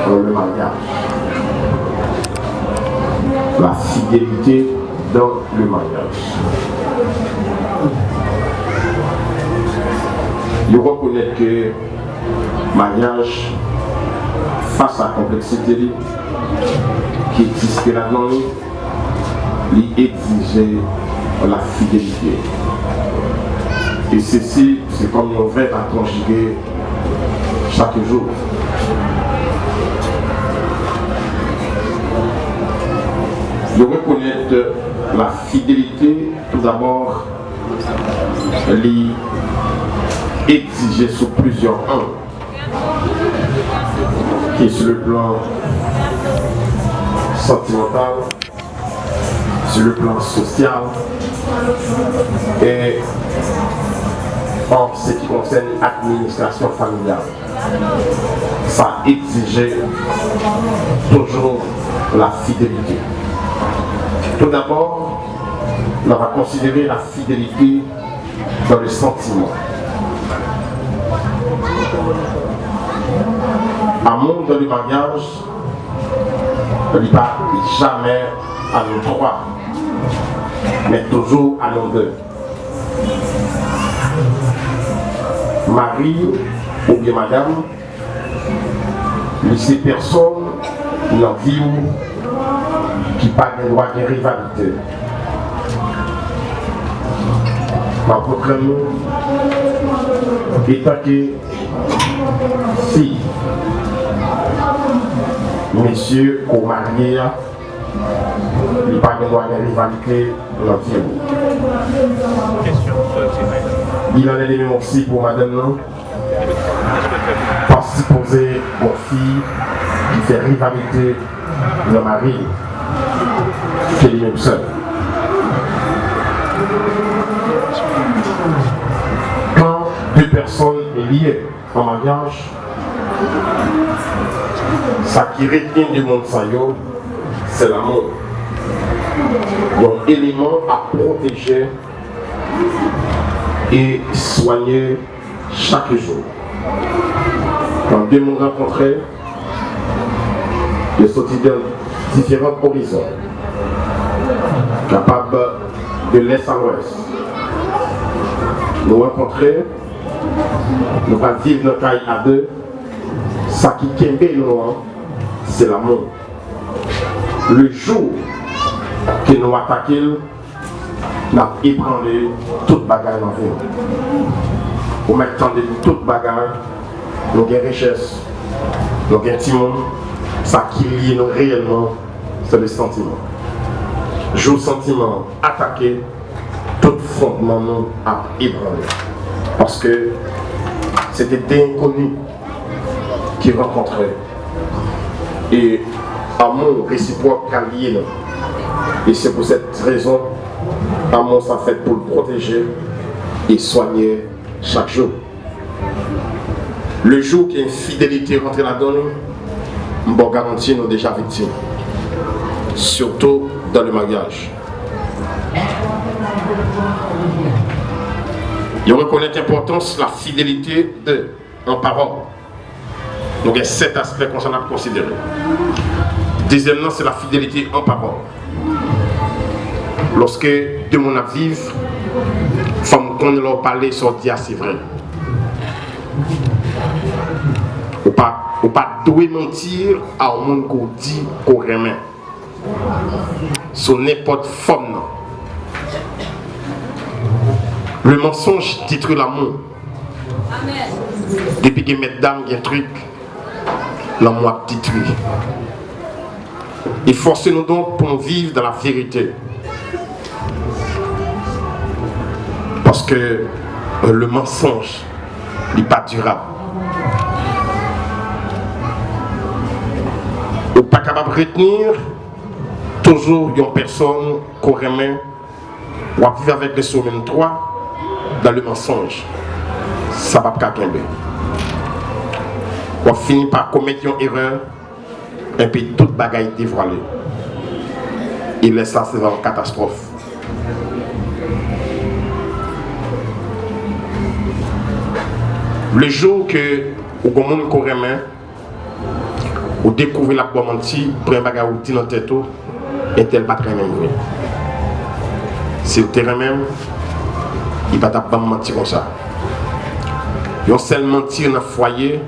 dans le mariage. La fidélité dans le mariage. Je reconnais que mariage, face à la complexité qui existe là-dedans, il exigeait la fidélité. Et ceci, c'est comme un verbe à conjuguer chaque jour. De reconnaître la fidélité, tout d'abord, elle exigée sur plusieurs angles. Et sur le plan sentimental, sur le plan social, et en ce qui concerne l'administration familiale. Ça exigeait toujours la fidélité. Tout d'abord, on va considérer la fidélité dans le sentiment. Amour dans le mariage, ne dit pas jamais à nous trois, mais toujours à nous deux. Marie ou bien madame, ces personnes dans la vie qui pas de droit de rivalité. Ma proclame étant que si messieurs ou mariés, il n'y a pas de droit de rivalité dans la vie. Il en est des aussi pour madame non. Pas supposer mon fille qui fait rivalité dans le mari, qui est lui-même seul. Quand deux personnes sont liées en mariage, ça qui retient du monde sans yo, c'est l'amour. Donc, élément à protéger et soigner chaque jour. Quand deux mondes rencontrés, ils sont dans différents horizons, capables de l'est à l'ouest. Nous rencontrer, nous allons vivre notre caille à deux. Ça qui kembe nous, c'est l'amour. Le jour que nous attaquons, nous avons ébranlé toute bagarre dans la vie. Au même temps de toute bagarre, nous avons une richesse, nous avons un petit monde. Ça qui lie nous réellement, c'est le sentiment. Jour sentiment attaqué, tout fondement nous a ébranlé. Parce que c'était des inconnus qui rencontraient. Et amour réciproque a lié nous. Et c'est pour cette raison, amour ça fait pour le protéger et soigner chaque jour. Le jour qu'il y a une fidélité rentrée là-dedans, on peut garantir nous déjà victimes. Surtout dans le mariage. Il reconnaît l'importance de la fidélité en parole. Donc il y a 7 aspects qu'on a considérés. Deuxièmement, c'est la fidélité en parole. Lorsque de mon avis, femme qu'on leur parler sur dire c'est vrai. Ou pas doit mentir à un monde qu'on dit qu'on remet. Sur n'importe forme. Le mensonge détruit l'amour. Depuis que mesdames il y a un truc, l'amour détruit. Et forcez-nous donc pour vivre dans la vérité. Parce que le mensonge n'est pas durable. Ou pas capable de retenir toujours une personne qu'on remet ou à vivre avec les semaines 3 dans le mensonge. Ça va pas tomber. On finit par commettre une erreur et puis toute bagaille dévoilée. Et laisse ça, c'est une catastrophe. Le jour que au monde qu'on remet, Ou découvrir la bonne menti, prendre un bagage ou dit dans tête et tel pas très même vrai. Si le terrain même, il va pas mentir comme ça. Yon seul mentir dans le foyer,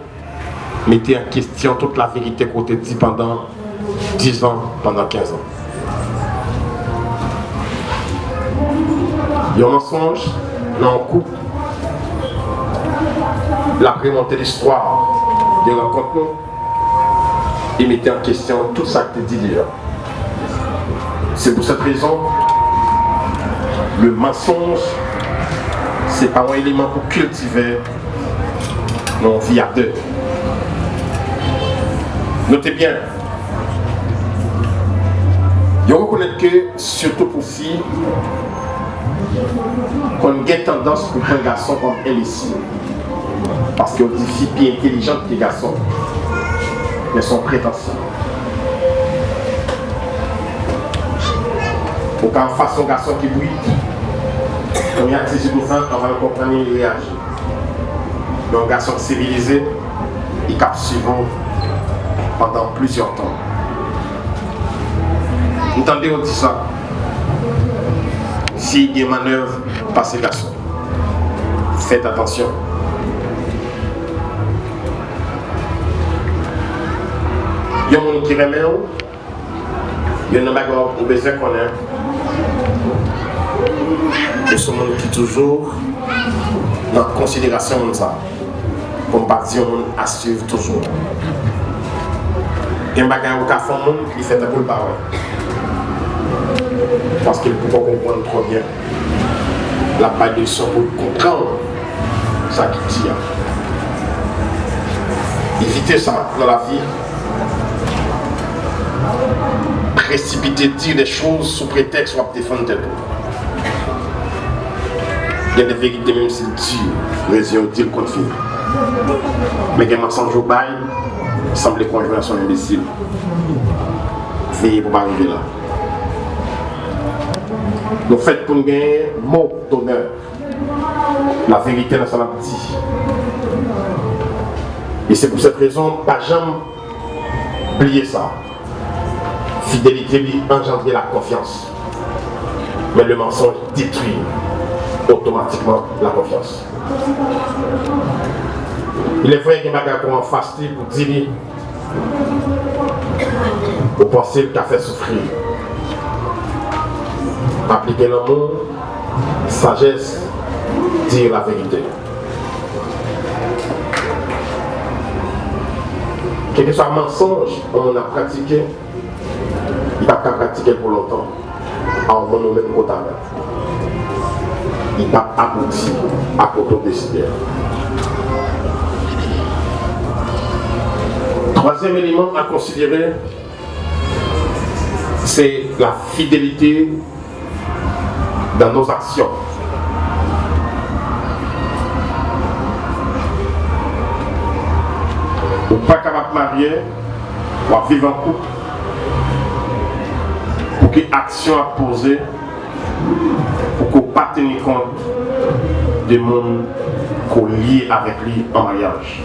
mettez en question toute la vérité qu'on te dit pendant 10 ans, pendant 15 ans. Yon mensonge dans un couple, la remontée l'histoire des rencontres, et mettez en question tout ça que tu dis déjà. C'est pour cette raison, le mensonge, c'est pas un élément pour cultiver nos vies à deux. Notez bien, vous reconnaissez que, surtout pour filles, qu'on a tendance pour un garçon comme elle ici. Parce qu'il y a des filles plus intelligentes que les garçons, mais sont prétentieux. Pour qu'en face un garçon qui brille, quand il y a 18 ans, on va le comprendre et réagir. Mais un garçon civilisé, il capte suivant pendant plusieurs temps. Vous entendez, on dit ça. S'il y a des manœuvres par ces garçons, faites attention. Il y a des gens qui remettent, il y a des gens qui ont besoin qu'on ait. Et ce monde qui est toujours dans la considération de ça. Comme partie, on à suivre toujours. Il y a des gens qui font monde qui fait un peu le parole. Parce qu'il peut comprendre trop bien la balle de son pour comprendre ça qui tient. Évitez ça dans la vie. Précipiter, dire des choses sous prétexte pour défendre tel tout. Il y a des vérités même si Dieu, raison dit le conflit. Mais il y a un mensonge au bail, il semble conjoint son imbécile. Veillez pour ne pas arriver là. Nous faites pour nous gagner mot d'honneur. La vérité dans son petit. Et c'est pour cette raison, pas jamais oublier ça. Fidélité lui engendrer la confiance. Mais le mensonge détruit automatiquement la confiance. Il est vrai qu'il y a des gens qui ont fasté pour dire vous pensez qu'il a fait souffrir. Appliquer l'amour, sagesse, dire la vérité. Quel que soit le mensonge, on a pratiqué, il n'a pas pratiqué pour longtemps. En mon nom même côté. Il n'a pas abouti à côté décider. Troisième élément à considérer, c'est la fidélité dans nos actions. Ou pas capable de marier, ou vivre en couple, pour que l'action à poser, pour qu'on ne pas tenir compte des monde qu'on lie avec lui en mariage.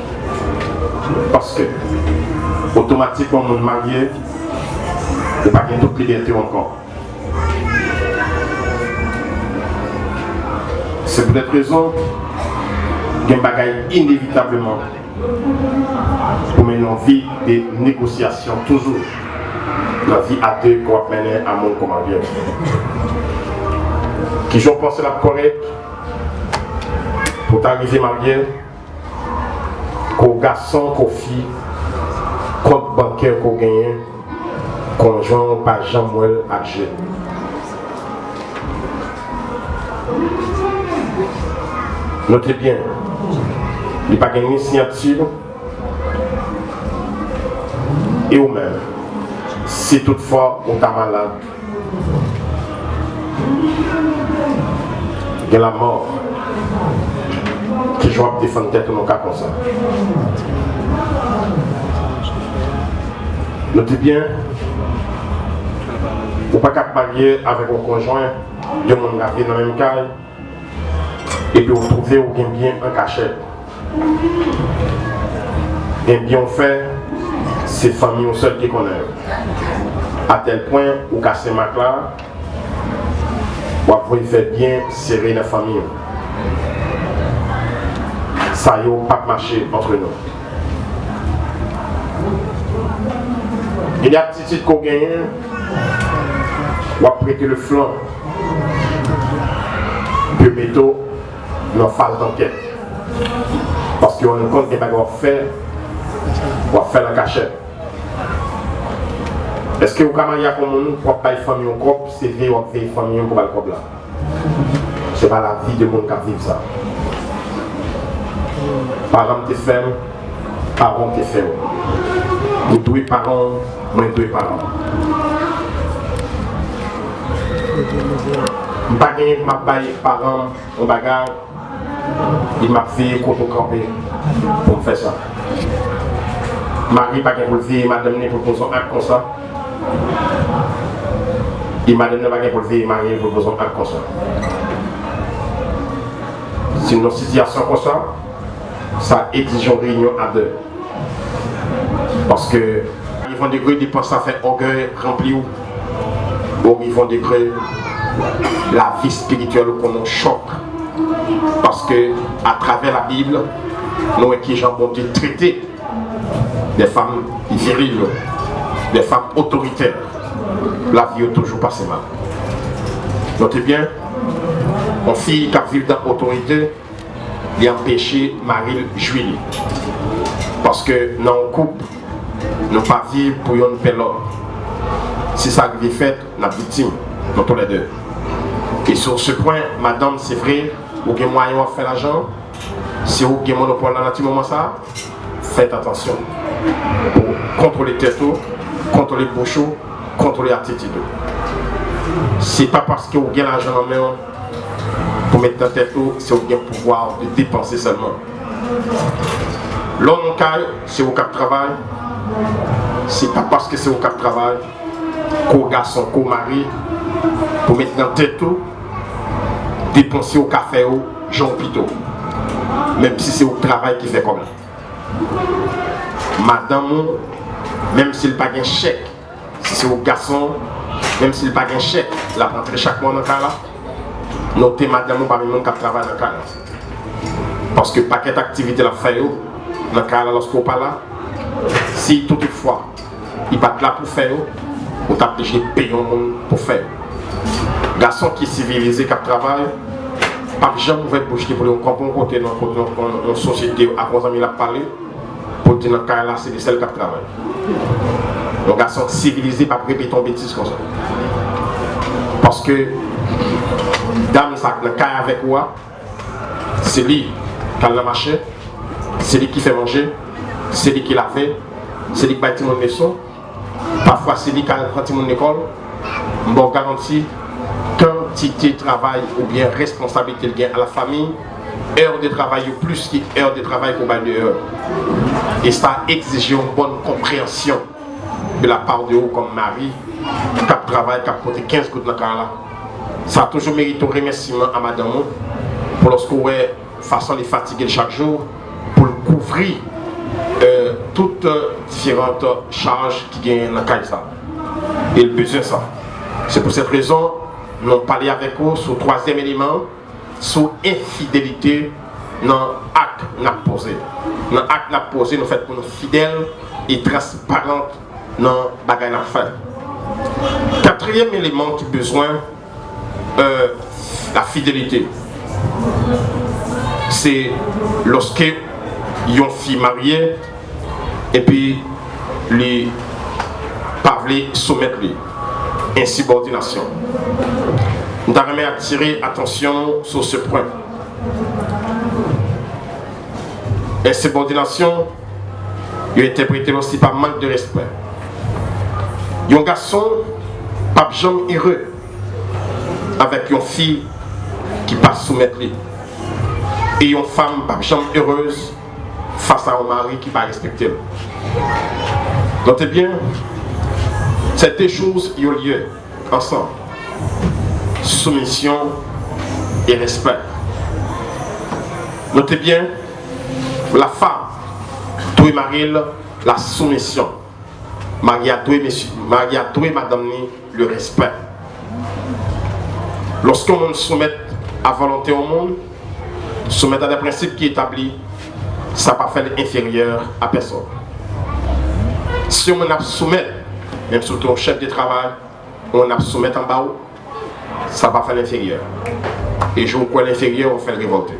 Parce que, automatiquement, on est marié, il n'y a pas toute liberté encore. C'est pour cette raison qu'il y a un bagage inévitablement pour mener une vie de négociation toujours. La vie à deux qu'on va mener à mon commandeur. Qui j'en pense la correcte pour t'arriver marié, qu'au garçon, qu'au fille, compte bancaire qu'on gagne, conjoint par Jean-Mouel Adjé. Notez bien, il n'y a pas de signature et ou même, si toutefois on est malade, il y a la mort qui joue à défendre tête dans le cas comme ça. Notez bien, vous ne pouvez pas marier avec un conjoint de mon gars dans le même cas et puis vous trouvez ou bien un cachet. Et bien fait, c'est famille seule qui connaît. À tel point où casser ma là, vous pouvez faire bien serrer la famille. Ça y a pas marché entre nous. Il y a des petites qu'on gagne, on va prêter le flanc. Puis bientôt, nous phase d'enquête. Parce qu'on nous compte des bagages à faire, on va faire la cachette. Est-ce que vous avez comme nous pour faire famille au corps, c'est vrai ou faire famille au corps là? Ce n'est pas la vie de monde qui vit ça. Parents te ferment, parents te ferment. Vous deux parents, moi deux parents. Je ne sais pas si mes parents ont bagage, ils m'ont fait contre camper pour me faire ça. Marie pas pour le faire, madame n'est pour poser un acte comme ça. Et madame n'est pas pour le faire, Marie pour poser un acte comme ça. C'est une situation comme ça exige une réunion à deux. Parce que ils vont degré de penser à faire orgueil rempli ou ils vont degré la vie spirituelle qu'on en choque. Parce que à travers la Bible, nous qui avons traité des femmes viriles, des femmes autoritaires. La vie est toujours passée mal. Notez bien, une fille qui vit dans l'autorité, il a empêché Marie Julie. Parce que dans un couple, nous ne pouvons pas vivre pour une paix l'autre. Si ça arrive fait, nous sommes victimes, nous tous les deux. Et sur ce point, madame, c'est vrai, vous avez moyen de faire l'argent. Si vous avez monopole dans ce moment, faites attention. Pour contrôler tête, contrôler bouche, contrôler attitude. Ce n'est pas parce que vous avez l'argent en main pour mettre dans tête, c'est vous avez le pouvoir de dépenser seulement. L'homme en caille, c'est au cap de travail. Ce n'est pas parce que c'est au cap de travail qu'au garçon, qu'au mari, pour mettre dans tête, dépenser au café, au Jean Pito. Même si c'est au travail qui fait comme ça. Madame, même s'il n'a pas de chèque, si c'est au garçon, même s'il n'a pas de chèque, la rentrée chaque mois dans le cas là, notez madame parmi nous qui travaille dans le cas là. Parce que paquet d'activités la fait dans le cas là, lorsqu'on parle là, si toutefois il pas là pour faire, on t'a obligé de payer un monde pour faire. Garçon qui est civilisé, qui travaille, pas jamais ouvert bouche pour le comprendre côté dans une société à quoi on a parlé pour dire dans le cas là c'est celle qui travaille. Un garçon civilisé pas répéter une bêtise comme ça. Parce que dame ça dans le cas avec moi, c'est lui qui a le marché, c'est lui qui fait manger, c'est lui qui l'a fait, c'est lui qui bâtit mon maison. Parfois c'est lui qui a rentré mon école. Bon garantie quantité de travail ou bien responsabilité de gain à la famille, heure de travail ou plus qu'heure de travail qu'on va de heure. Et ça exige une bonne compréhension de la part de vous comme mari, qui travaille, qui a porté 15 gouttes dans le cas là. Ça a toujours mérité un remerciement à madame pour lorsqu'on est façon de fatiguer chaque jour, pour couvrir toutes différentes charges qui gagnent dans le cas de ça. Et le besoin ça. C'est pour cette raison nous allons parler avec vous sur le troisième élément, sur infidélité dans l'acte qu'on a posé. Dans l'acte qu'on a posé, nous faisons pour nous fidèles et transparentes dans le bagage qu'on a fait. Quatrième élément qui a besoin, la fidélité. C'est lorsque une fille mariée et puis les parler soumettre lui. Insubordination. Nous devons attirer attention sur ce point. Insubordination est interprété aussi par manque de respect. Un garçon, pas jamais heureux avec une fille qui passe soumettre lui. Et une femme, pas jamais heureuse face à un mari qui ne pas respecter. Notez bien. Ces deux choses y ont lieu ensemble. Soumission et respect. Notez bien, la femme, tout est marié, la soumission. Marie a doué madame le respect. Lorsqu'on monde soumet à volonté au monde, soumet à des principes qui établis, ça ne va pas faire inférieur à personne. Si on a soumet, même surtout au chef de travail, on a soumet en bas, ça ne va pas faire l'inférieur. Et je vous crois l'inférieur, on fait le révolter.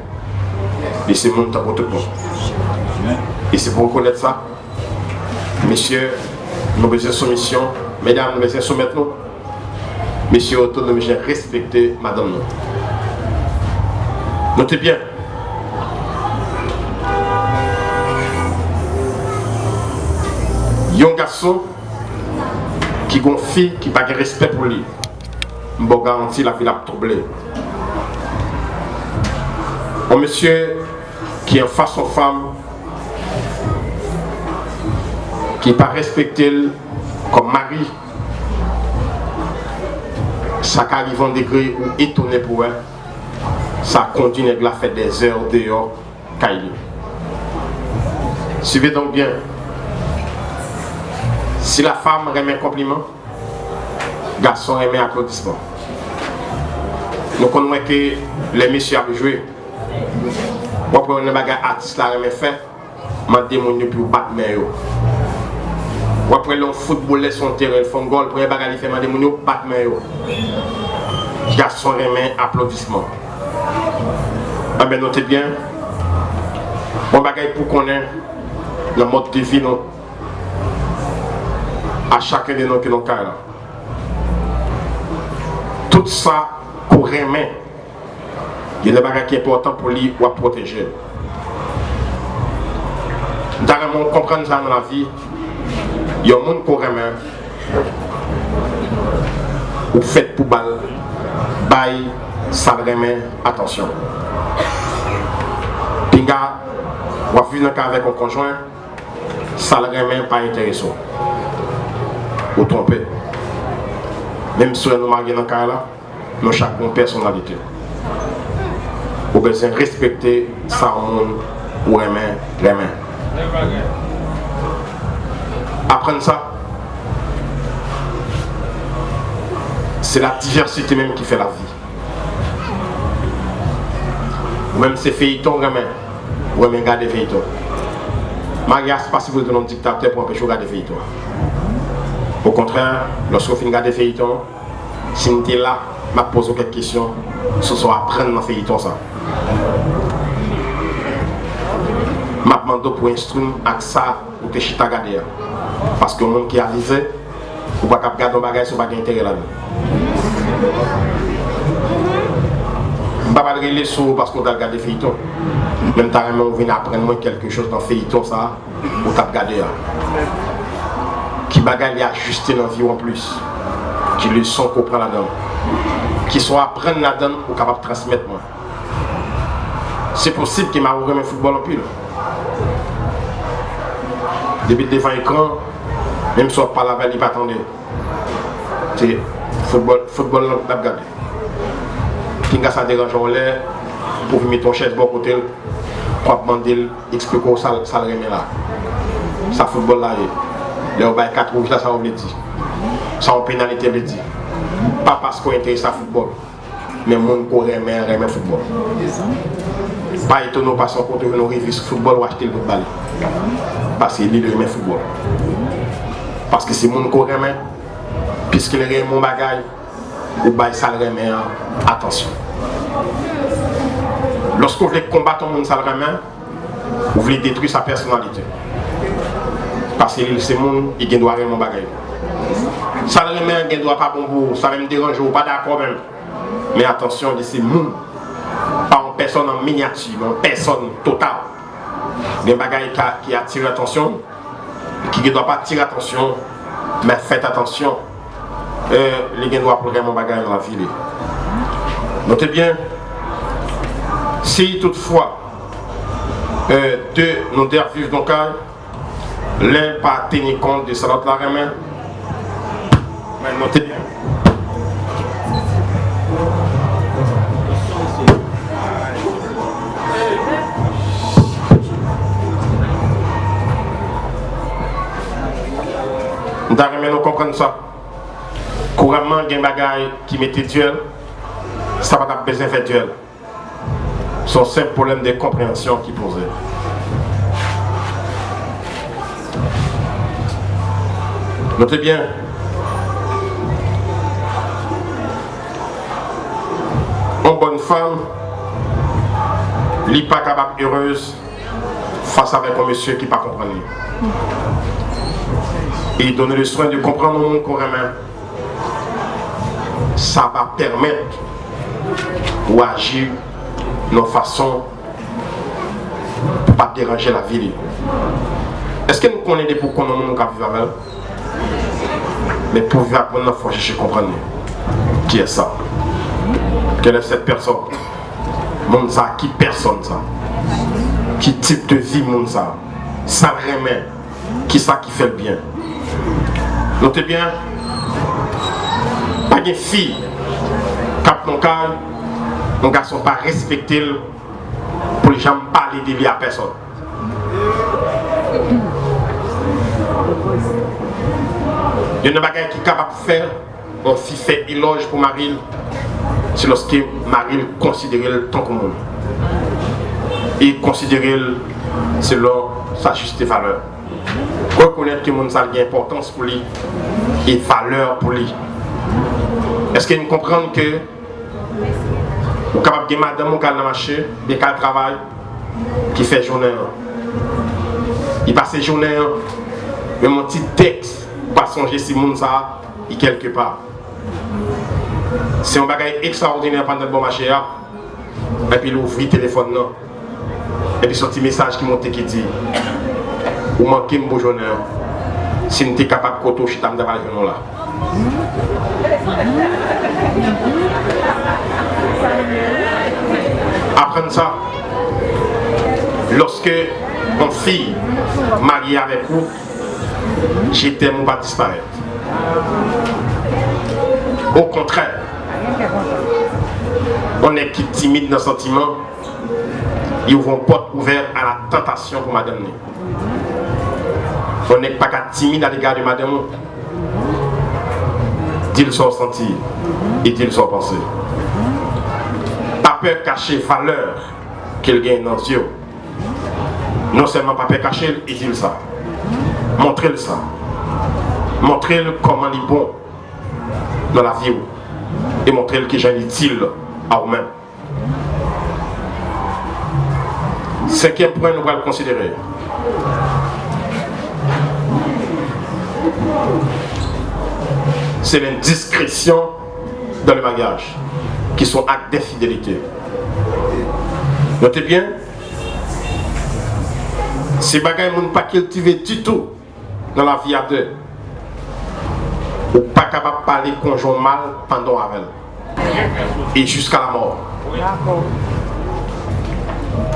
Et c'est mon temps pour tout le monde. Et c'est pour reconnaître ça. Messieurs, nous besoin de soumission. Mesdames, nous besoin de soumettre nous. Messieurs, autonomes, j'ai respecté madame nous. Notez bien. Il y a un garçon qui a une fille qui n'a pas de respect pour lui. Je vous garantis la vie l'a troublé. Un monsieur qui est en face aux femmes, qui n'est pas respecté comme mari, ça arrive en degré ou étonné pour elle, ça continue à faire des heures dehors, Kaili. Suivez donc bien. Si la femme remet un compliment, le garçon remet un applaudissement. Nous connaissons que les messieurs ont joué. Après on a des artistes qui ont fait, je demande pour battre mes yeux. Après le football son terrain, ils font goal, pour les bagages ils font des gens battre mes yeux. Garçon remet applaudissement. Ah ben notez bien. Bon bagage pour connaître le mode de vie non. À chacun de nous qui nous carré. Tout ça qu'on remet. Il y a des bagages qui sont importants pour lui ou à protéger. D'ailleurs, on comprend ça dans la vie. Il y a un monde qu'on remet. Ou fait pour balle. Bail, ça remet. Attention. Pinga, ou à vivre dans le cas avec un conjoint. Ça remet pas intéressant. Ou tromper. Même si nous marions dans le cas là, nous avons chacun personnalité. Vous besoin respecter ça ou aimer les mains. Apprendre ça, c'est la diversité même qui fait la vie. Ou même ces feuilletons, ou même garder feuilletons. Maria, c'est pas si vous êtes un dictateur pour empêcher de garder feuilletons. Au contraire, lorsque vous finissez de garder feuilletons, si vous êtes là, je pose quelques questions, ce soit apprendre dans le feuilleton ça. Je demande pour instruire avec ça ou te chita garder. Parce que le monde qui est avisé, ou pas garder un bagage, ou pas intérêt là-dedans. Je ne vais pas regarder sur parce qu'on a regardé feuilleton. Même temps, on vient apprendre quelque chose dans le feuilleton ça, ou t'as regardé. Qui bagaille ajusté dans la vie en plus. Qui leçon qu'on prend là-dedans. Qui soit apprendre là-dedans ou capable de transmettre moi. C'est possible qu'il m'a ouvert un football en plus. Depuis devant l'écran, même si on parle avec lui, pas attendre. C'est football là regarder. Qui a ça dérange en l'air pour mettre ton chaise bon côté pour demander expliquer ça le remet là. Ça football là. Le bail 4 rouges là ça on veut dire. Ça en pénalité veut dire. Pas parce qu'on intéresse à football, mais monde qui remet football. Pas étonnant parce qu'on compte nos revues football ou acheter le balle. Parce qu'il remet football. Parce que c'est monde qui remet, puisqu'il remet mon bagage, ou bail ça le remet, attention. Lorsqu'on veut combattre un monde ça le remet, vous voulez détruire sa personnalité. Parce que c'est monde qui doit remettre mon bagage. Ça ne remet, il ne doit pas bon ça va me déranger, ou pas d'accord même. Mais attention, c'est monde. Pas une personne en miniature, mais une personne totale. Des bagages qui attirent l'attention, qui ne doivent pas attirer l'attention, mais faites attention. Les gens doivent prendre mon bagage dans la ville. Notez bien, si toutefois, deux nous devons vivre dans le cas, l'un pas tenir compte de ça, l'autre la remet, mais notez bien. Nous devons comprendre ça. Couramment, il y a des bagailles qui mettent duel, ça va pas besoin de faire duel. C'est un simple problème de compréhension qui pose. Notez bien. Une bonne femme n'est pas capable heureuse face avec un monsieur qui ne pas comprendre. Et donner le soin de comprendre le monde couramment. Ça va permettre ou agir de façon pour ne pas déranger la vie. Est-ce que nous connaissons pourquoi nous vivons avec? Mais pour vivre avec nous, il faut chercher à comprendre qui est ça. Quelle est cette personne? Monde ça, qui personne ça? Qui type de vie monde ça? Ça remet. Qui ça qui fait le bien? Notez bien, pas de fille, cap mon cas, mon garçon pas respecté pour les gens parler de lui à personne. Il y a une bagaille qui est capable de faire, on s'y fait éloge pour Marie, c'est lorsque Marie considère le temps commun. Et considérer selon sa juste valeur. Reconnaître que mon ça a importance pour lui et valeur pour lui. Est-ce qu'il comprend que vous êtes capable de madame qui a marché, bien qu'elle travaille, qui fait journée. Il passe journée, mais mon petit texte, pas songer si mon ça est quelque part. C'est un bagage extraordinaire pendant le bon marché. Et puis il ouvre le téléphone là. Et puis son petit message qui monte qui dit vous manquez un beau journée. Si vous êtes capable de coto, je suis dans la journée là. Apprendre ça. Lorsque mon fille mariée avec vous, j'étais mon pas disparaître. Au contraire, on est qui timide dans le sentiment, ils ouvrent une porte ouverte à la tentation pour madame. On n'est pas timide à l'égard de madame. Dis-le son senti et dis-le son pensée. Pas peur cacher valeur qu'il gagne dans les yeux. Non seulement pas peur cacher, et dis-le ça. Montrez-le ça. Montrez-le comment il est bon dans la vie. Et montrez-le que j'en utile à vous-même. Cinquième point, nous allons le considérer. C'est l'indiscrétion dans le mariage, qui sont actes d'infidélité. Notez bien, ces bagages ne sont pas cultivés du tout dans la vie à deux. Ou pas capable de parler conjoint mal pendant avec elle. Et jusqu'à la mort.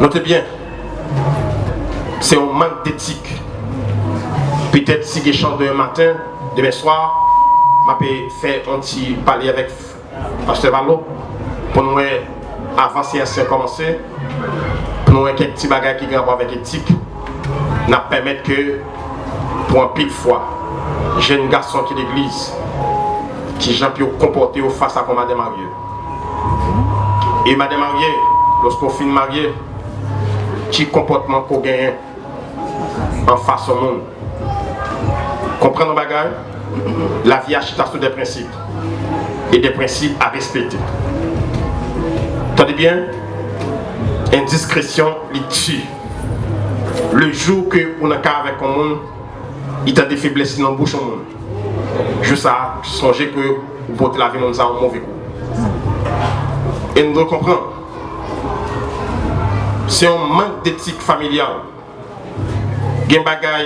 Notez bien, c'est un manque d'éthique. Peut-être si je chante demain matin, demain soir, je vais faire un petit parler avec Pasteur Valo pour nous avancer à commencer, pour nous quelques petits bagages qui ont avec l'éthique, nous permettre que pour un pile fois, jeune garçon qui est l'église, qui j'en pu comporter face à madame mariée. Et madame mariée, lorsqu'on finit marié, qui comportement qu'on gagne en face au monde. Comprendre le bagage, la vie achète sur des principes et des principes à respecter. Tenez bien, indiscrétion, il tue. Le jour que on a avec un monde, il t'a des faiblesses dans la bouche au monde. Juste à songer que vous portez la vie dans un mauvais coup. Et nous devons comprendre. C'est un manque d'éthique familiale. Il y a un bagage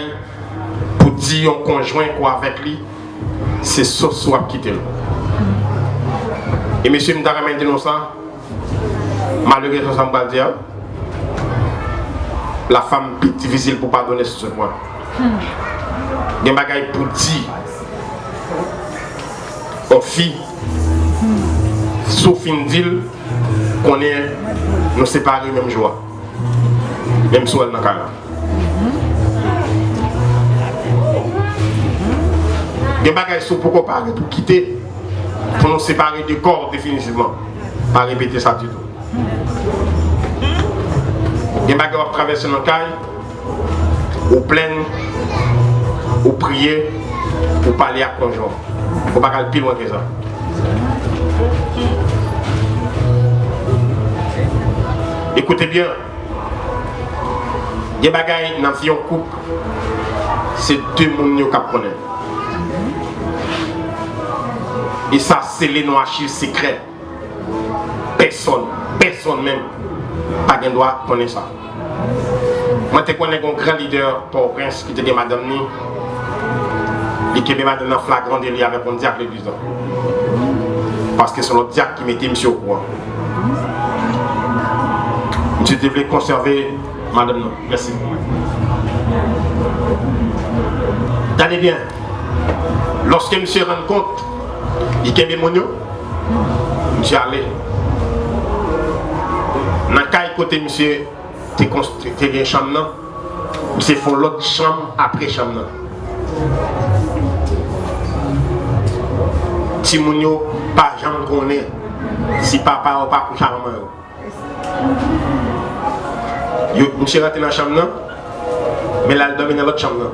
pour dire un conjoint quoi avec lui, c'est ce soit quitter. Et monsieur Mdaramen dit ça, malheureusement, ça me va dire, la femme est difficile pour pardonner sur ce point. Il y a un bagage pour dire aux filles, sauf une ville, qu'on est nous séparés même joie. Même si elle n'a pas. des bagages sont pour comparer, pour quitter, pour nous séparer du corps définitivement. Pas répéter ça du tout. Des bagages vont traverser nos cailles, au plein, au prier, pour parler à conjoint. Faut pas aller plus loin que ça. Écoutez bien, des bagages dans un couple, c'est deux mondes qui connaissent. Et ça, c'est les noms archives secrets. Personne même, pas de droit connaître ça. Moi, je connais un grand leader pour Prince qui était madame Ni. Il était madame dans flagrant délit avec un diacre l'église. Parce que c'est le diacre qui mettait monsieur au courant. Je devais conserver madame Non. Merci. Tenez bien, lorsque monsieur rend compte, il y a des monio, monsieur allé. Dans le cas côté monsieur, tu as une chambre, monsieur fait l'autre chambre après chambre. Si monio pas jamais connaît, si papa ou pas couche à maman. Monsieur rentre dans la chambre, mais là il domine dans l'autre chambre.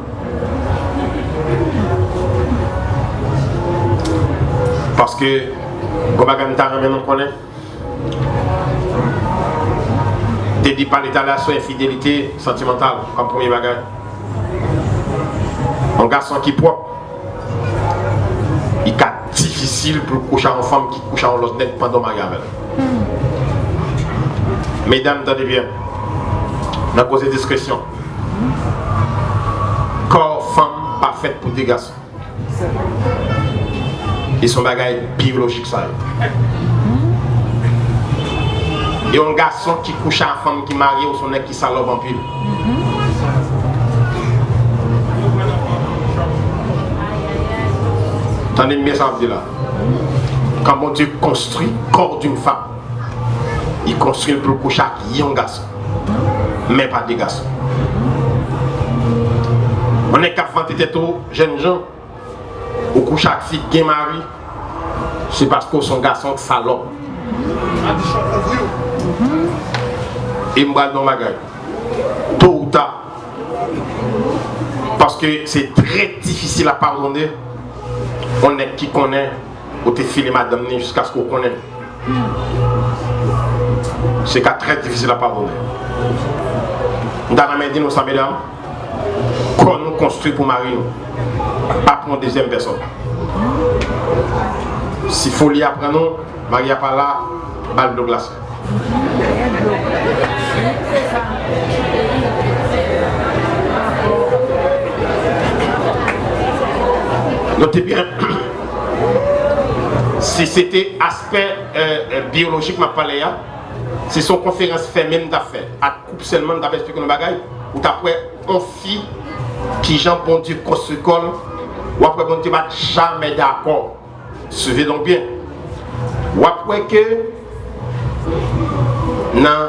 Parce que, comme on connaît, tu dis pas l'état sur infidélité sentimentale comme premier bagage. Un garçon qui est propre, il est difficile pour coucher en femme qui couche en l'autre net pendant ma gamelle. Mesdames, attendez bien, on a causé discrétion. Corps femme pas fait pour des garçons. Et son bagage biologique ça. Et un garçon qui couche à une femme qui est mariée ou son mec qui salope en pile. Attendez bien ça veut dire là. Quand mon Dieu construit le corps d'une femme, il construit pour coucher avec un garçon, mais pas des garçons. On est qu'à vanter tête aux jeunes gens. Au couche avec fille qui est mariée, c'est parce que son garçon salope. Et je vais dans ma gueule. Tôt ou tard. Parce que c'est très difficile à pardonner. On est qui connaît, ou t'es filé madame jusqu'à ce qu'on connaisse. C'est très difficile à pardonner. Dans la main de nos mesdames, quand nous construisons pour marier nous, pas pour une deuxième personne. Si folie après nous, Maria pas là, balle de glace. Notez bien, si c'était aspect biologique, ma parlé, c'est son conférence fait même d'affaires. À coupe seulement d'après expliquer nos bagages, ou d'après on fille qui Jean bon Dieu construit ou après bon Dieu va jamais d'accord. Suivez donc bien. Ou après que dans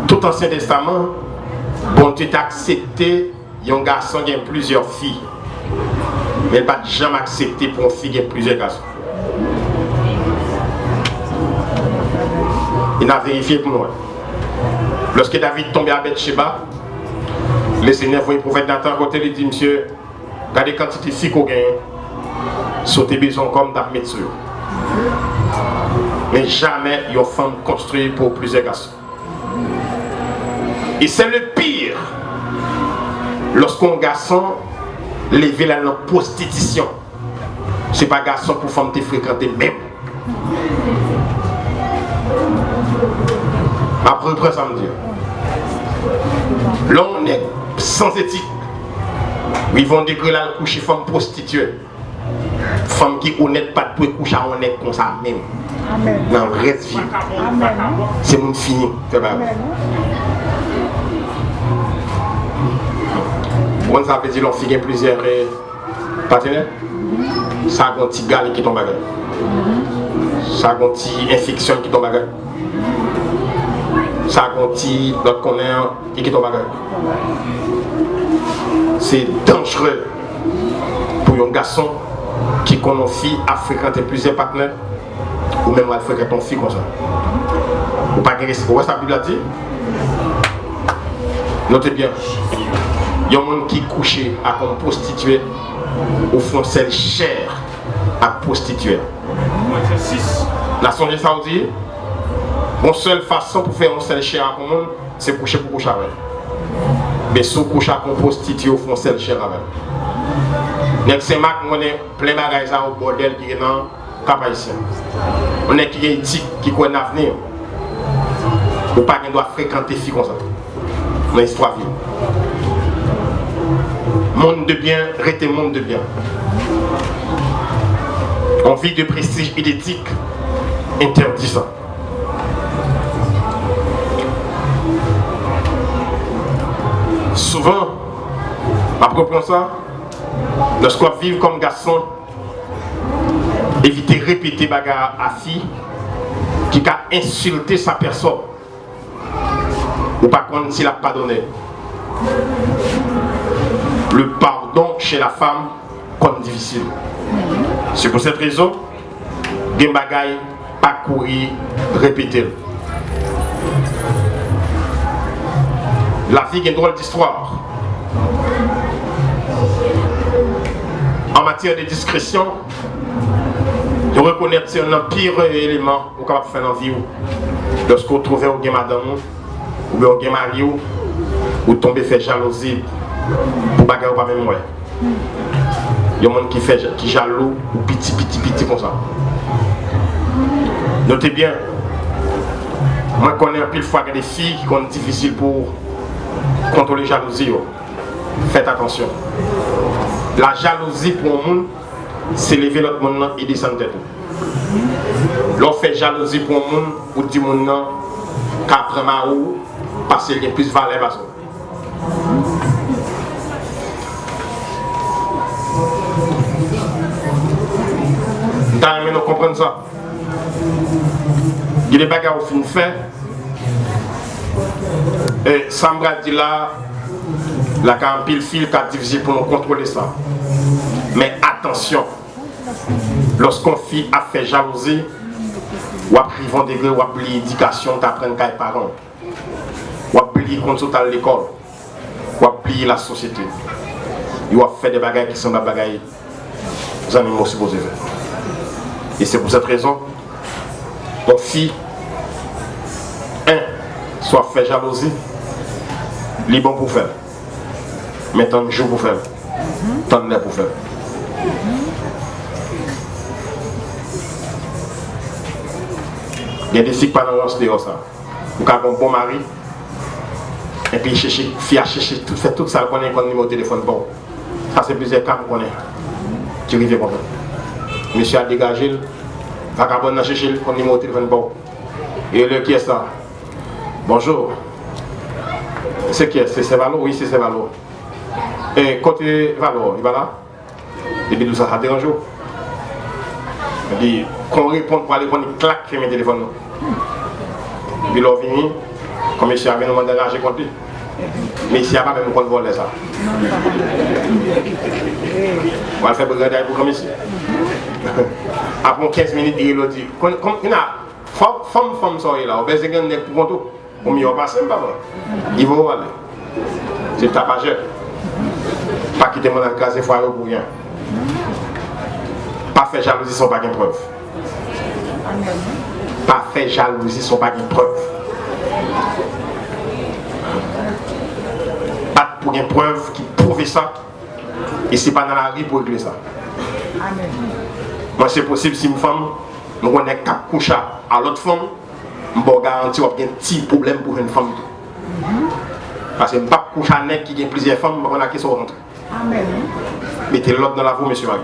tout Ancien Testament, bon Dieu t'a accepté un garçon qui a plusieurs filles. Mais il ne va jamais accepter pour une fille qui a plusieurs garçons. Il a vérifié pour nous. Lorsque David tombait à Beth-Sheba, le Seigneur voyait le prophète Nathan à côté, il dit, monsieur, regardez la quantité de filles qu'on gagne, sautez besoin comme d'armée sur. Mais jamais une femme construite pour plusieurs garçons. Et c'est le pire lorsqu'un garçon levé la prostitution. Ce n'est pas un garçon pour femme te fréquenter même. Après samedi. Là on est sans éthique. Ils vont décrire la couche femme prostituée. Femme qui honnête pas de coucher honnête comme ça même. Amen. Dans le reste vie. C'est mon fini. On ça veut dire qu'on fait plusieurs partenaires. Ça a un petit gars qui tombe à gueule. Ça a une petite infection qui tombe à gueule. Ça a un petit l'autre connaît qui tombe à gueule. C'est dangereux pour un garçon qui connaît fille à fréquenter plusieurs partenaires ou même à fréquenter une fille comme ça. Ou pas gagner ce que la Bible a dit. Notez bien. Il y a un monde qui couche à une prostituée ou font celle chair à prostituée. La songe saoudie, la seule façon pour faire un seul chair à un monde, c'est coucher pour coucher avec. Mais si vous couchez avec une prostituée, vous font celle chair avec. Donc c'est marque on est plein de bagages au bordel qui est dans le Cap haïtien. On est qui est éthique, qui connaît l'avenir. Ou pas qu'on doit fréquenter filles comme ça. Dans l'histoire vie. Monde de bien, restez monde de bien. On vit de prestige et d'éthique. Interdit ça. Souvent, à propos de ça, lorsqu'on vit comme garçon, éviter de répéter bagarre à fille qui a insulté sa personne. Ou par contre s'il a pardonné. Le pardon chez la femme comme difficile. C'est pour cette raison des bagailles pas courir, répéter. La vie est une drôle d'histoire. En matière de discrétion, de reconnaître c'est un pire élément qu'on peut faire dans la vie. Lorsqu'on trouve un madame ou un mari ou tomber faire jalousie pour bagarre pas même moi. Il y a des gens qui jaloux ou petit comme ça. Notez bien, moi je connais un peu de fois que des filles qui sont difficiles pour contrôler la jalousie. Faites attention. La jalousie pour un monde, c'est lever l'autre monde et descendre tête. Lorsqu'on fait jalousie pour un monde, ou dit monde qu'après ma ou parce qu'il y a plus de valeur à ça. Nous comprenons ça. Il y a des bagages au fin fait. Et Sambra dit là, la campile fil qui a divisé pour nous contrôler ça. Mais attention, lorsqu'on fait a fait jalousie, ou a pris vent degré, ou a pris l'éducation, tu apprends qu'à les parents, ou a pris consulter à l'école, ou a pris la société. Il a fait des bagages qui sont des bagages que les animaux supposés faire. Et c'est pour cette raison, ton fille, soit fait jalousie, il est bon pour faire. Mais tant de jours pour faire, tant de pour faire. Il y a des filles qui parlent dans ce ça. Vous avez un bon mari, et puis fille a cherché, fait tout ça, qu'on ait un numéro de téléphone bon. Ça c'est plusieurs cas qu'on connaît. Tu arrives comme ça. Monsieur a dégagé, vagabond a cherché le numéro de téléphone bon. Et le qui est ça? Bonjour. C'est qui est? C'est Valo? Oui, c'est Valo. Et côté Valo, il va là? Et puis tout ça, ça dérange. Il dit, qu'on répond pour aller prendre une claque sur mes téléphones. Et puis l'on vient, comme monsieur a bien demandé d'arranger contre lui. Mais ici, il n'y a pas même qu'on vole ça. On va faire brigader pour comme ici. Après 15 minutes, il a dit, il y a femme sortie là, on va essayer de pour tout. On m'y va passer, il va aller. C'est tapageur. Pas quitter mon case foire pour rien. Pas faire jalousie sans pas de preuve. Pas faire jalousie sans pas de preuve. Pas pour une preuve qui prouve ça. Et c'est pas dans la rue pour régler ça. Amen. Moi c'est possible si une femme, nous connaissons qu'à coucher à l'autre femme, je peux garantir qu'il y a un petit problème pour une femme. Parce que je ne peux pas coucher à un mec qui a plusieurs femmes, je ne peux pas qui sont rentrées. Amen. Mettez l'autre dans la vous, monsieur Marie.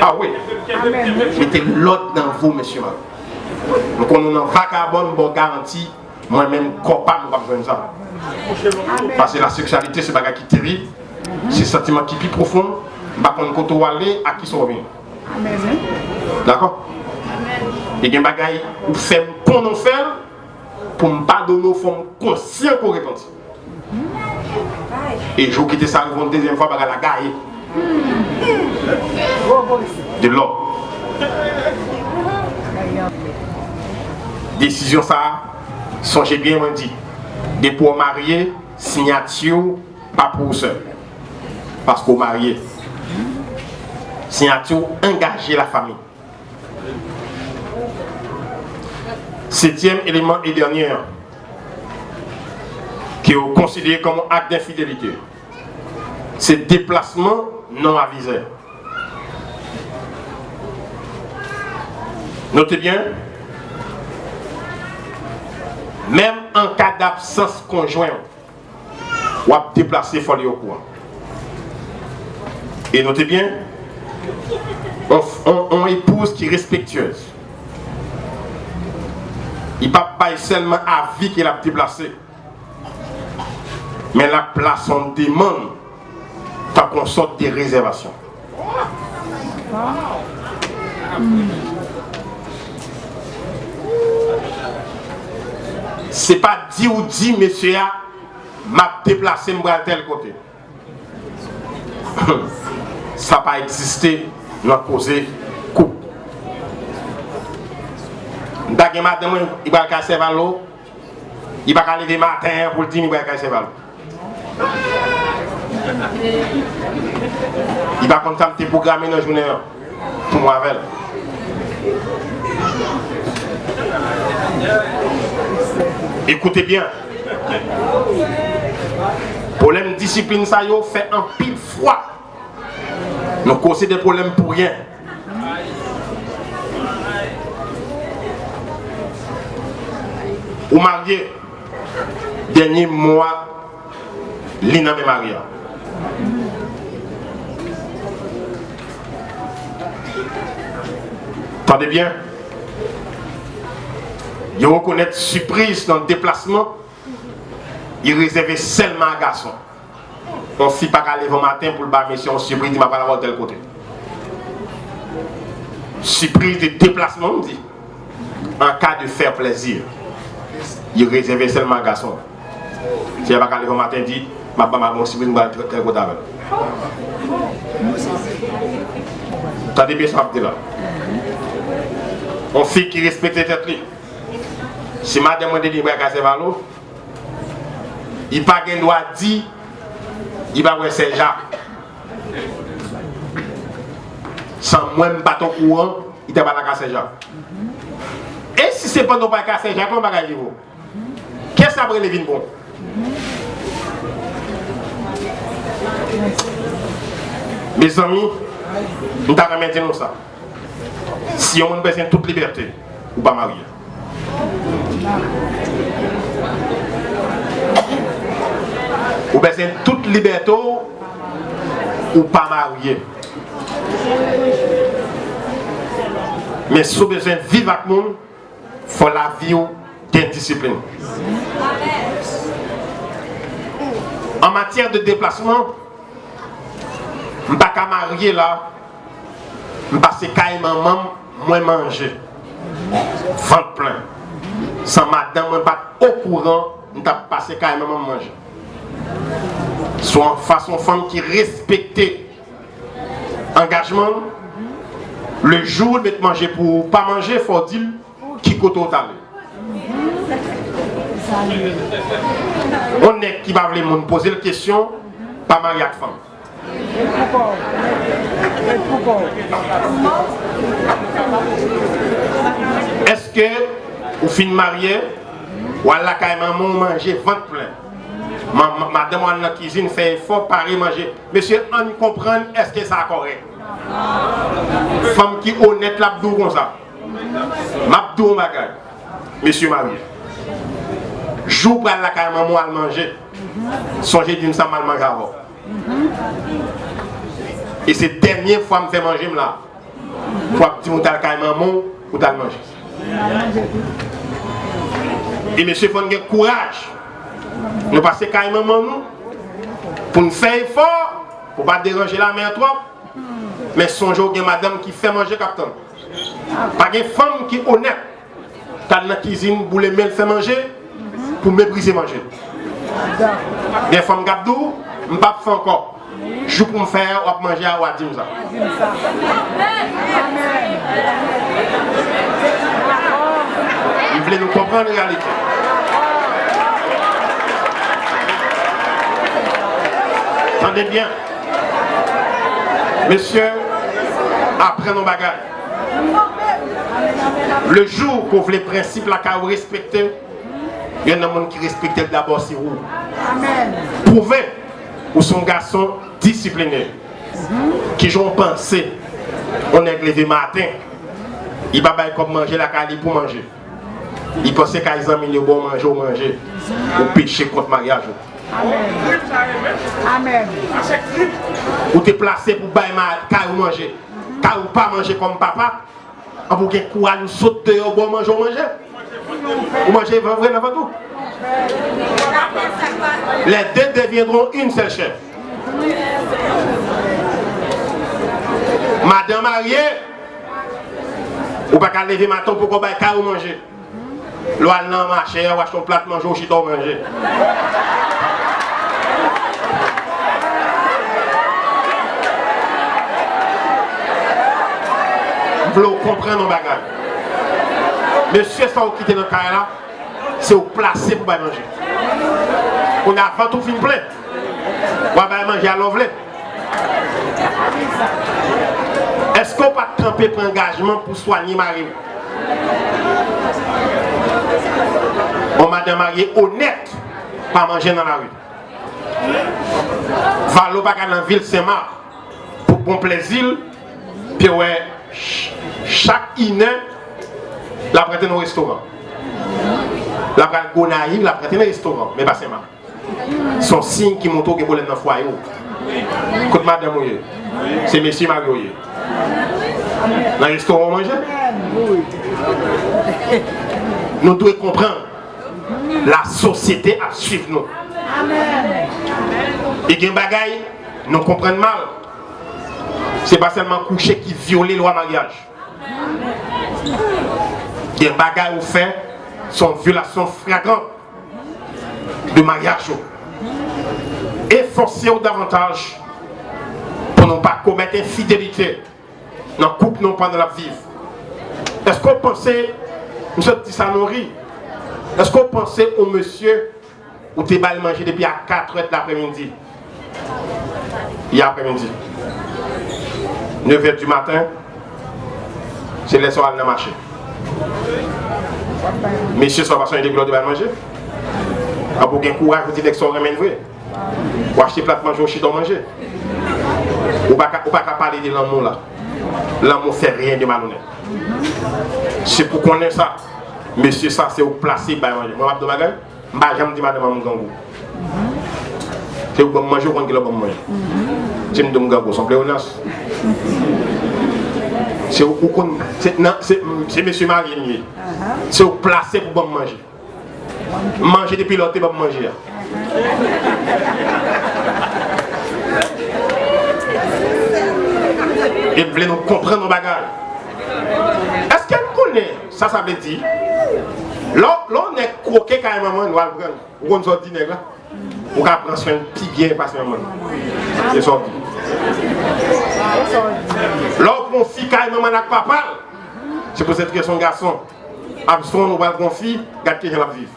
Ah oui. Amen. Mettez l'autre dans vous, monsieur Marie. Donc on a un vagabond, je garantis, moi-même, copain, je ne vais pas faire ça. Parce que la sexualité, c'est un bagage qui est terrible, c'est un sentiment qui est plus profond, je ne vais pas qu'on aller à qui sont revenus. D'accord? Et il y a des bagages où fait qu'on nous fait pour ne pas donner aux femmes conscientes qu'on repentit. Et je quitte ça une deuxième fois, la gaille. de l'homme. Décision ça, songez bien, on dit. Des pour marier, signature, pas pour seul. Parce qu'au marié, signature, engager la famille. Septième élément et dernier, qui est considéré comme acte d'infidélité, c'est déplacement non avisé. Notez bien, même en cas d'absence conjointe, on va déplacer, il faut aller au courant. Et notez bien, on épouse qui est respectueuse. Il ne va pas seulement à vie qu'il a déplacé, mais la place on demande tant qu'on sorte des réservations. C'est pas dit ou dit, monsieur, m'a déplacé, m'a tel côté. Ça n'a pas existé dans le causé couple. D'agé madame, il va casser l'eau, il va lever matin pour le dire, il va casser l'eau. Il va comme ça me programmer dans la journée pour moi avec. Écoutez bien. Problème discipline ça yo fait un pile froid. Nous causons des problèmes pour rien. Ou marié, dernier mois, Lina me maria. Attendez bien. Il reconnaît surprise dans le déplacement. Il réservait seulement un garçon. On ne fit pas qu'à lever au matin pour le bar, mais si on surprise, il ne va pas l'avoir de tel côté. Surprise de déplacement, on dit. En cas de faire plaisir, il réservait seulement un garçon. Si il ne va pas lever au matin, il dit, ma femme a surprise, il va tel côté avec. Attendez bien ça, là. On fait qui respecte tête lui. Si madame m'a dit qu'il va casser l'eau, il n'a pas de droit de dire, il va voir Saint-Jacques. Sans moi, je ne suis pas au courant, il ne va pas casser Saint-Jacques. Et si ce n'est pas pas casser Saint-Jacques, on va gagner vous. Qu'est-ce que ça va lever bon? Mes amis, nous avons maintenant ça. Si on a besoin de toute liberté, ou pas marier. Ou besoin de toute liberté, ou pas marier. Mais si vous avez besoin de vivre avec le monde, il faut la vie d'indiscipline. En matière de déplacement, je ne suis pas marié là. Parce que quand maman, moi manger, ventre plein. Sans madame, moi pas au courant, je n'ai pas passé quand maman manger. Soit en façon femme qui respecte engagement, le jour de manger pour pas manger, il faut dire qui côté total. On est qui va me poser la question, pas marié avec femme. Est-ce que vous finissez marié ou à la caille maman manger ventre plein? Madame dans la cuisine fait effort pareil manger. Monsieur, on comprend est-ce que ça est correct? Femme qui honnête l'abdou comme ça. M'abdou bagay. Monsieur marié. Jour pour la caille maman à manger. Songez d'une ça mal manger avant. Et c'est la dernière fois que je fais manger là. Pour que tu aies maman ou tu manger. Et monsieur, il faut avoir courage. Nous passons quand même maman pour nous faire effort, pour ne pas déranger la mère trop. Mais songez qu'il y a madame qui fait manger captain. Pas une femme qui est honnête. Dans la cuisine pour les mêmes faire manger, pour mépriser manger. Des femmes gabdou, je ne peux pas faire encore. Je pour me faire, on va manger à Wadim ça. Vous voulez nous comprendre la réalité. Attendez bien. Messieurs, après nos bagages. Le jour qu'on les principes là qu'à respecter, il y a un monde qui respecte d'abord si vous. Amen. Prouvez ou son garçon discipliné, qui ont pensé, on est levé matin, il va pas comme manger la cali pour manger. Il pensait qu'ils ont mis le bon manger ou manger, ou pécher contre mariage. Amen. Amen. Ou te placé pour bailler manger, car ou pas manger comme papa. On peut avoir courage de sauter au bon manger ou manger. Ou manger vrai avant tout. Les deux deviendront une seule chair. Madame mariée, ou pas qu'à lever matin pour qu'on baille car ou manger. L'oie non marché, ou acheter un plat de manger ou chito manger. Vous comprenez nos bagages. Monsieur, ça vous quitter dans le cas là, c'est vous placer pour manger. On a avant tout fin plein. On va manger à l'enveloppe. Est-ce qu'on va tremper pour engagement pour soigner Marie? On m'a demandé honnête, pas manger dans la rue. Valo pas dans la ville Saint-Marc pour bon plaisir, puis ouais, chaque iné la prête au restaurant. La prête Gonaïve, la prête au restaurant, mais pas Saint-Marc. Son signe qui montre que vous êtes dans le foyer. Écoute madame, c'est monsieur Mario. Dans le restaurant, on mange. Nous devons comprendre la société à suivre nous. Et des bagailles, nous comprenons mal. C'est pas seulement coucher qui viole la loi mariage. Des bagailles ou fait sont violations flagrantes de mariage. Et forcer davantage pour ne pas commettre infidélité dans le couple non pendant la vie. Est-ce qu'on pensait, monsieur Tissanori, est-ce qu'on pensait au monsieur où tu vas manger depuis à 4h de l'après-midi? Hier après-midi. 9h du matin, c'est les soirs dans le marché. Messieurs, ça va passer de gloire de manger. A pour gagner courage, vous dites que ça remène vrai. Ou acheter plat de manger ou chito manger. Ou pas parler de l'amour là. L'amour fait rien de malhonnête. C'est pour qu'on ait ça. Monsieur, ça c'est au placé par manger. Moi, je vais jamais dire madame Mgangou. C'est pour manger ou qu'on va manger. C'est me Mgangou, son pléonas. C'est monsieur Marie. C'est au placé pour manger. Manger depuis l'autre, pour manger. Et vous voulez nous comprendre nos bagages. Est-ce qu'elle connaît, ça veut dire, là on est croqué quand même, on va prendre, on va dîner là, on va prendre soin de petit bien parce que c'est sorti. Là on fille quand même avec papa, c'est pour cette question garçon, absent on va confie, garde que j'ai la vivre.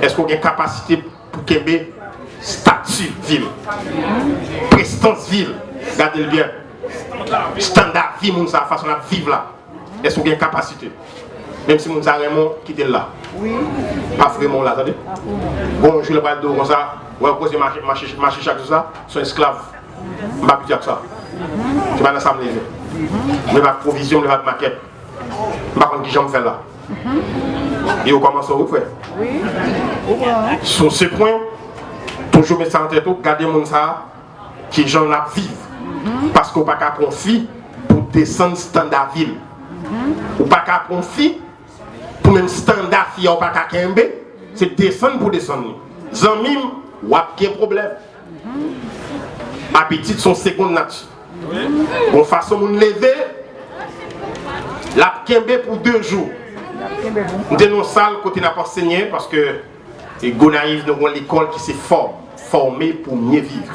Est-ce qu'on a une capacité pour qu'il y ait statut ville, prestance ville, gardez-le bien. Standard vie, moun sa façon de vivre là. Est-ce qu'on a une capacité? Même si moun sa vraiment quitté là. Oui. Pas vraiment là, attendez. Bon, je le parle de comme ça. Ouais, cause de marcher chaque jour ça, sont esclaves. Je ne vais pas dire ça. Je vais pas l'assemblée. Je vais pas provision, je vais pas maquette. Je ne vais pas qui j'aime faire là. Et on commence à vous faire. Oui. Sur ce point, toujours mettre ça en tête, garder moun sa qui j'en la vivre. Parce qu'on n'a pas qu'à profiter pour descendre standard ville. On n'a pas qu'à profiter pour même standard ville, on n'a pas qu'à kembe. C'est descendre pour descendre. Zanmim, on a un problème. Appétit son seconde nature. Bon façon de lever, la kembe pour 2 jours. Nous sommes dans la salle côté n'a pas enseigné parce que les Gonaïves nous avons l'école qui s'est formée pour mieux vivre.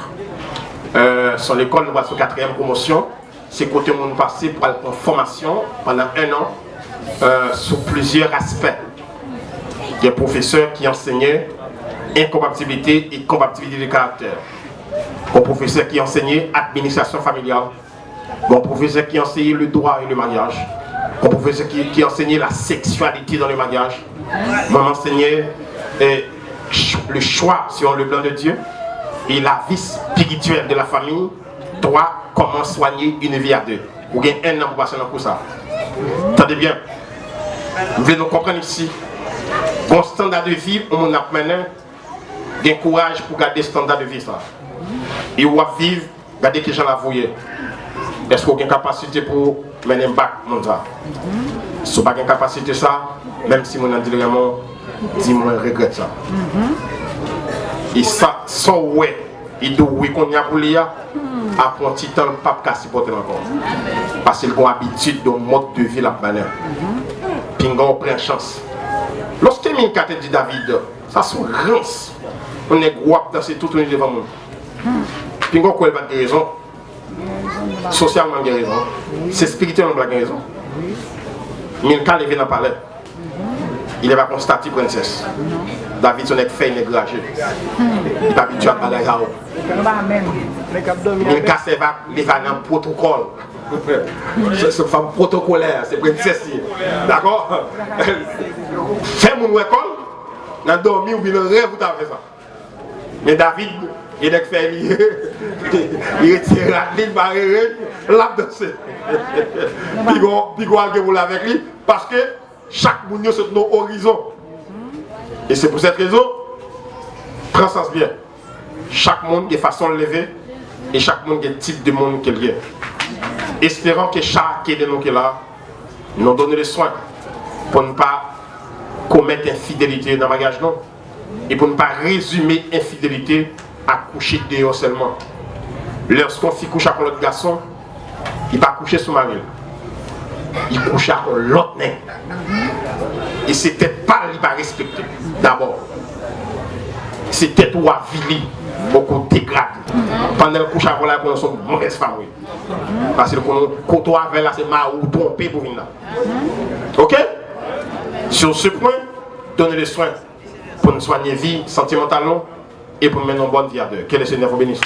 Sur l'école, nous avons 4e promotion. C'est côté où nous passé pour aller en formation pendant 1 an sur plusieurs aspects. Des professeurs qui enseignaient incompatibilité et compatibilité de caractère. Des professeurs qui enseignaient administration familiale. Des professeurs qui enseignaient le droit et le mariage. Des professeurs qui enseignaient la sexualité dans le mariage. Moi, enseignais le choix sur le plan de Dieu et la vie spirituelle de la famille. 3. Comment soigner une vie à 2. Vous avez 1 an pour passer dans tout ça. Attendez bien. Vous voulez nous comprendre ici. Bon standard de vie, on a maintenant un courage pour garder le standard de vie. Ça. Et on va vivre, regardez que j'en ai avoué. Est-ce qu'on a une capacité pour mener un bac mon ça? Si on n'a pas une capacité ça, même si on a dit vraiment, dis-moi, regrette ça. Et ça, sans ouais, il doit oui qu'on y a pour l'IA, après un petit temps, le pape casse supporter encore. Parce qu'il a une habitude de mode de vie la manière. Puis on prend chance. Lorsque Milka dit David, ça sont rince. On est gros dans tout le monde devant nous. Puis on a pas de raison. Socialement, il y a raison. C'est spirituellement, il y a raison. Milka levé dans le palais. Il n'est pas constaté princesse. David, son fait une négligé. Il n'est pas habitué à parler à vous. Milka s'est levé dans le protocole. C'est une femme protocolaire, c'est princesse. D'accord? Fais mon école, dans le dormi ou bien le rêve, vous avez fait ça. Mais David, il est fait, il retire la ligne, il l'a dansé. Puis il va avec lui, parce que chaque monde c'est nos horizons. Et c'est pour cette raison, prends sens bien. Chaque monde a une façon de lever, et chaque monde a un type de monde qu'il y a. Espérons que chacun de nous qui est là, nous donne le soin pour ne pas commettre infidélité dans le bagage, non. Et pour ne pas résumer infidélité à coucher dehors seulement. Lorsqu'on fait coucher avec l'autre garçon, il ne va pas coucher sous mari. Il couche avec l'autre nez. Et c'est peut-être pas qu'il va respecter. D'abord, c'est peut-être ou à vili, beaucoup dégradé. Pendant le couche avec l'autre, on est une mauvaise femme. Parce que quand on avait là, c'est mal ou trompé pour venir là. Ok? Sur ce point, donnez les soins pour nous soigner vie sentimentalement et pour mener une bonne vie à deux. Que le Seigneur vous bénisse.